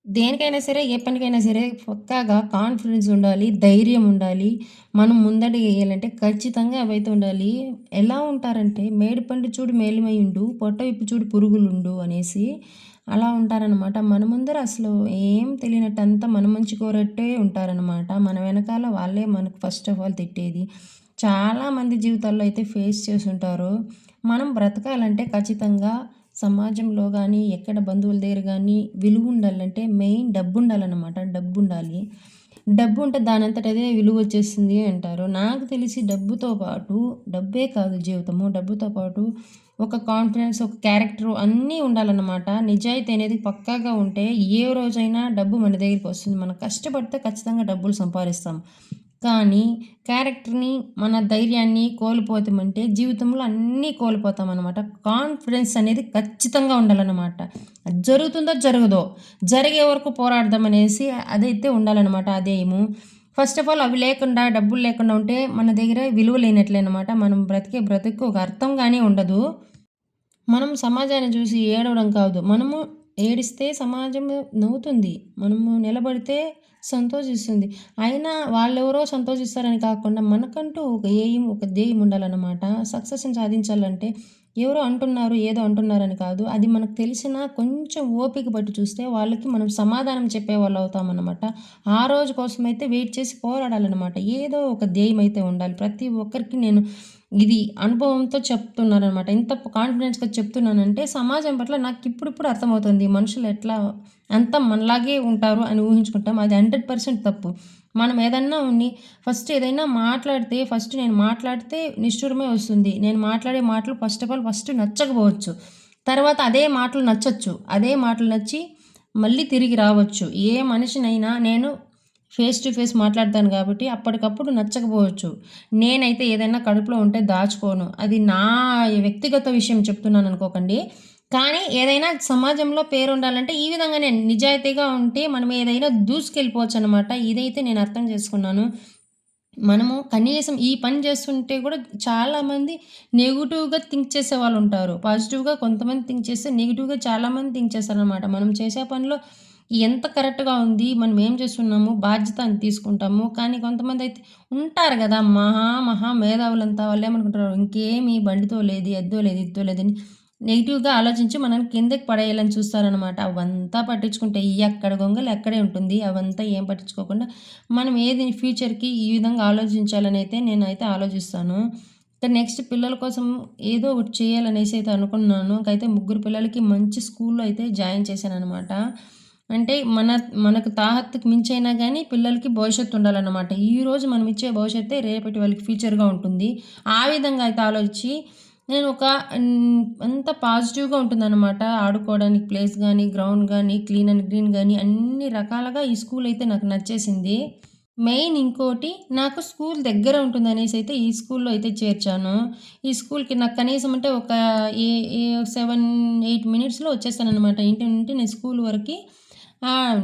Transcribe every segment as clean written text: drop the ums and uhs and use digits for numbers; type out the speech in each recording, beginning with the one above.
దేనికైనా సరే, ఏ పనికైనా సరే పక్కాగా కాన్ఫిడెన్స్ ఉండాలి, ధైర్యం ఉండాలి. మనం ముందడుగేయాలంటే ఖచ్చితంగా అవైతే ఉండాలి. ఎలా ఉంటారంటే, "మేడిపండు చూడు మేలిమయుండు, పొట్ట విప్పి చూడు పురుగులుండు" అనేసి అలా ఉంటారనమాట. మన ముందర అసలు ఏం తెలియనట్టు అంతా మన మంచి కోరేట్టే ఉంటారనమాట. మన వెనకాల వాళ్ళే మనకు ఫస్ట్ ఆఫ్ ఆల్ తిట్టేది. చాలామంది జీవితాల్లో అయితే ఫేస్ చేసుంటారు. మనం బ్రతకాలంటే ఖచ్చితంగా సమాజంలో గానీ, ఎక్కడ బంధువుల దగ్గర గానీ విలువుండాలంటే మెయిన్ డబ్బుండాలనమాట. డబ్బుండాలి. డబ్బుంటే దానంతట అదే విలువొచ్చేస్తుంది అంటారు. నాకు తెలిసి డబ్బుతో పాటు డబ్బే కాదు జీవితము. డబ్బుతో పాటు ఒక కాన్ఫిడెన్స్, ఒక క్యారెక్టరు అన్నీ ఉండాలన్నమాట. నిజాయితీ అనేది పక్కాగా ఉంటే ఏ రోజైనా డబ్బు మన దగ్గరికొస్తుంది. మనం కష్టపడితే ఖచ్చితంగా డబ్బులు సంపాదిస్తాం. కానీ క్యారెక్టర్‌ని, మన ధైర్యాన్ని కోల్పోతామంటే జీవితంలో అన్నీ కోల్పోతామనమాట. కాన్ఫిడెన్స్ అనేది ఖచ్చితంగా ఉండాలనమాట. అది జరుగుతుందో, జరగదో, జరిగే వరకు పోరాడదామనేసి అదైతే ఉండాలనమాట ఆ ధ్యేయము. ఫస్ట్ ఆఫ్ ఆల్ అవి లేకుండా, డబ్బులు లేకుండా ఉంటే మన దగ్గర విలువ లేనట్లే అనమాట. మనం బ్రతికే బ్రతుకు ఒక అర్థంగానే ఉండదు. మనం సమాజాన్ని చూసి ఏడవడం కాదు. మనము ఏడిస్తే సమాజం నవ్వుతుంది. మనము నిలబడితే సంతోషిస్తుంది. అయినా వాళ్ళెవరో సంతోషిస్తారని కాకుండా మనకంటూ ఒక ఎయిమ్, ఒక ధ్యేయం ఉండాలన్నమాట. సక్సెస్‌ని సాధించాలంటే ఎవరో అంటున్నారు, ఏదో అంటున్నారని కాదు. అది మనకు తెలిసినా కొంచెం ఓపిక పట్టి చూస్తే వాళ్ళకి మనం సమాధానం చెప్పేవాళ్ళు అవుతామన్నమాట. ఆ రోజు కోసమైతే వెయిట్ చేసి పోరాడాలన్నమాట. ఏదో ఒక ధ్యేయం అయితే ఉండాలి. ప్రతి ఒక్కరికి నేను ఇది అనుభవంతో చెప్తున్నాననమాట. ఇంత కాన్ఫిడెన్స్‌గా చెప్తున్నానంటే సమాజం పట్ల నాకిప్పుడిప్పుడు అర్థమవుతుంది. మనుషులు ఎట్లా అంతా మనలాగే ఉంటారు అని ఊహించుకుంటాం. అది 100% తప్పు. మనం ఏదన్నా ఉన్ని ఫస్ట్ ఏదైనా మాట్లాడితే నేను మాట్లాడితే నిష్ఠురమే వస్తుంది. నేను మాట్లాడే మాటలు ఫస్ట్ ఆఫ్ ఆల్ నచ్చకపోవచ్చు. తర్వాత అదే మాటలు నచ్చొచ్చు. అదే మాటలు నచ్చి మళ్ళీ తిరిగి రావచ్చు. ఏ మనిషినైనా నేను ఫేస్ టు ఫేస్ మాట్లాడతాను గాబట్టి, అప్పటికప్పుడు నచ్చకపోవచ్చు. నేనైతే ఏదైనా కడుపులో ఉంటే దాచుకోను. అది నా వ్యక్తిగత విషయం చెప్తున్నాననుకోకండి. కానీ ఏదైనా సమాజంలో పేరుండాలంటే ఈ విధంగానే నిజాయితీగా ఉంటే మనం ఏదైనా దూసుకెళ్ళిపోవచ్చనమాట. ఇదైతే నేను అర్థం చేసుకున్నాను. మనము కనీసం ఈ పని చేస్తుంటే కూడా చాలామంది నెగెటివ్‌గా థింక్ చేసేవాళ్ళుంటారు. పాజిటివ్‌గా కొంతమంది థింక్ చేస్తే, నెగెటివ్‌గా చాలామంది థింక్ చేస్తారనమాట. మనం చేసే పనిలో ఎంత కరెక్ట్‌గా ఉంది, మనం ఏం చేస్తున్నాము, బాధ్యత అని తీసుకుంటాము. కానీ కొంతమందయితే ఉంటారు గదా! మహా మేధావులంతా వాళ్ళేమనుకుంటారు, ఇంకేమి బండితో లేదు, ఎద్దో లేదు, ఇద్దో లేదని నెగెటివ్‌గా ఆలోచించి మనల్ని కిందకి పడేయాలని చూస్తారనమాట. అవంతా పట్టించుకుంటే ఎక్కడ గొంగలి అక్కడే ఉంటుంది. అవంతా ఏం పట్టించుకోకుండా మనం ఏది ఫ్యూచర్‌కి ఈ విధంగా ఆలోచించాలనైతే నేనైతే ఆలోచిస్తాను. ఇక నెక్స్ట్ పిల్లల కోసం ఏదో ఒకటి చేయాలనేసి అయితే అనుకున్నాను. ఇంకైతే ముగ్గురు పిల్లలకి మంచి స్కూల్‌లో అయితే జాయిన్ చేశాననమాట. అంటే మనకు తాహత్తుకు మించైనా గానీ పిల్లలకి భవిష్యత్తు ఉండాలన్నమాట. ఈరోజు మనం ఇచ్చే భవిష్యత్తే రేపటి వాళ్ళకి ఫ్యూచర్‌గా ఉంటుంది. ఆ విధంగా అయితే ఆలోచించి నేను ఒక అంతా పాజిటివ్‌గా ఉంటుందనమాట. ఆడుకోవడానికి ప్లేస్ గానీ, గ్రౌండ్ గానీ, క్లీన్ అండ్ గ్రీన్ గానీ అన్ని రకాలుగా ఈ స్కూల్ అయితే నాకు నచ్చేసింది. మెయిన్ ఇంకోటి నాకు స్కూల్ దగ్గర ఉంటుందనేసైతే ఈ స్కూల్‌లో అయితే చేర్చాను. ఈ స్కూల్‌కి నాకు కనీసం అంటే ఒక ఏ ఏ 7, 8 మినిట్స్‌లో వచ్చేస్తాననమాట. ఇంటి నుండి నేను స్కూల్ వరకి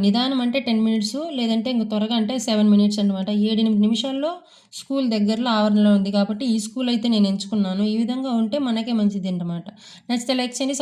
నిదానం అంటే 10 మినిట్సు లేదంటే ఇంక త్వరగా అంటే 7 మినిట్స్ అనమాట. 7, 8 నిమిషాల్లో స్కూల్ దగ్గరలో ఆవరణలో ఉంది కాబట్టి ఈ స్కూల్ అయితే నేను ఎంచుకున్నాను. ఈ విధంగా ఉంటే మనకే మంచిదనమాట. నచ్చితే లైక్ చేయండి.